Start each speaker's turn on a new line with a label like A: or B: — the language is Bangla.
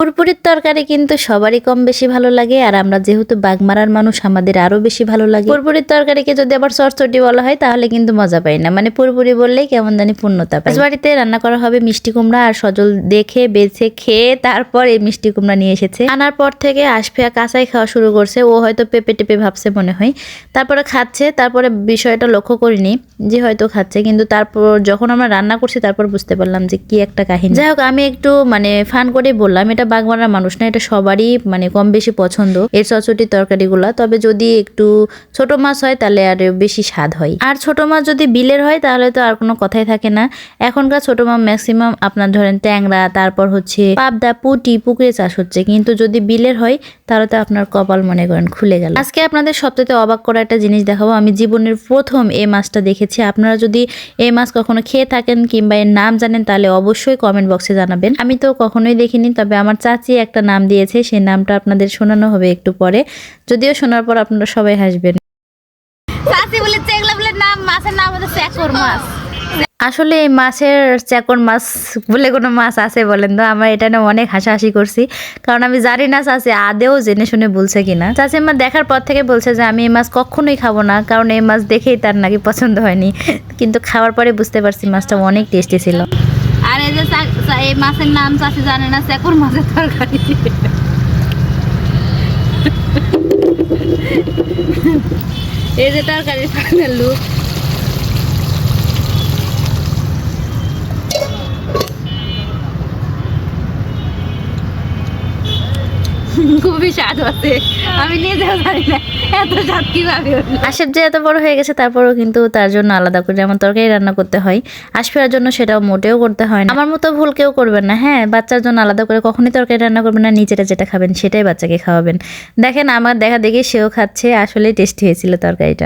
A: ফুরফুরির তরকারি কিন্তু সবারই কম বেশি ভালো লাগে, আর আমরা যেহেতু বাগমারার মানুষ আমাদের আরো বেশি ভালো লাগে। ফুরফুরির তরকারিকে যদি আবার চটচটি বলা হয় তাহলে কিন্তু মজা পাই না, মানে ফুরফুরি বললেই কেমন জানি পূর্ণতা পাই। বাড়িতে রান্না করা হবে মিষ্টি কুমড়া, আর সজল দেখে বেছে খেয়ে তারপর এই মিষ্টি কুমড়া নিয়ে এসেছে। আনার পর থেকে আশফিয়া কাঁচাই খাওয়া শুরু করছে, ও হয়তো পেঁপে টেপে ভাবছে মনে হয়, তারপরে খাচ্ছে। তারপরে বিষয়টা লক্ষ্য করিনি যে হয়তো খাচ্ছে, কিন্তু তারপর যখন আমরা রান্না করছি তারপর বুঝতে পারলাম যে কি একটা কাহিনী। যাই হোক, আমি একটু মানে ফান করে বললাম এটা বাগমারার মানুষ না, এটা সবারই মানে কম বেশি পছন্দ এই চটচটি তরকারিগুলা। তবে যদি একটু ছোট মাছ হয় তাহলে আর বেশি স্বাদ হয়, আর ছোট মাছ যদি বিলের হয় তাহলে তো আর কোনো কথাই থাকে না। এখনকার ছোট মাছ ম্যাক্সিমাম আপনার ধরেন ট্যাংরা, তারপর হচ্ছে পাবদা, পুঁটি, পুকুরে চাষ হচ্ছে, কিন্তু যদি বিলের হয় তাহলে তো আপনার কপাল মনে করেন খুলে গেল। আজকে আপনাদের সবচেয়ে অবাক করা একটা জিনিস দেখাবো। আমি জীবনের প্রথম এই মাছটা দেখেছি। আপনারা যদি এই মাছ কখনো খেয়ে থাকেন কিংবা এর নাম জানেন তাহলে অবশ্যই কমেন্ট বক্সে জানাবেন। আমি তো কখনোই দেখিনি, তবে আমার চাচি একটা নাম দিয়েছে, সেই নামটা আপনাদের শোনানো হবে একটু পরে, যদিও শোনার পর আপনারা সবাই হাসবেন।
B: চাচি বলেছে এগুলা বলে নাম, মাছের নাম হচ্ছে চেকর মাছ।
A: আসলে এই মাছের চেকর মাছ বলে কোনো মাছ আছে বলেন তো? আমার এটা নিয়ে অনেক হাসাহাসি করছি, কারণ আমি জানি না চাচি আদেও জেনে শুনে বলছে কিনা। চাচি আমার দেখার পর থেকে বলছে যে আমি এই মাছ কখনোই খাবো না, কারণ এই মাছ দেখেই তার নাকি পছন্দ হয়নি, কিন্তু খাওয়ার পরে বুঝতে পারছি মাছটা অনেক টেস্টি ছিল।
B: আর এই যে এই মাছের নাম চাচি জানে না, চেকর মাছের তরকারি। এই যে তরকারি ফাইনাল লুক। খুবই স্বাদ আছে, আমি নিজেও জানি না এত স্বাদ কিভাবে হলো।
A: আশিফ যে এত বড় হয়ে গেছে তারপরেও কিন্তু তার জন্য আলাদা করে যেমন তরকারি রান্না করতে হয়, আশফিয়ার জন্য সেটাও মোটেও করতে হয় না। আমার মতো ভুল কেউ করবেন না, হ্যাঁ, বাচ্চার জন্য আলাদা করে কখনই তরকারি রান্না করবেন না, নিজেরা যেটা খাবেন সেটাই বাচ্চাকে খাওয়াবেন। দেখেন আমার দেখা দেখি সেও খাচ্ছে, আসলে টেস্টি হয়েছিল তরকারিটা।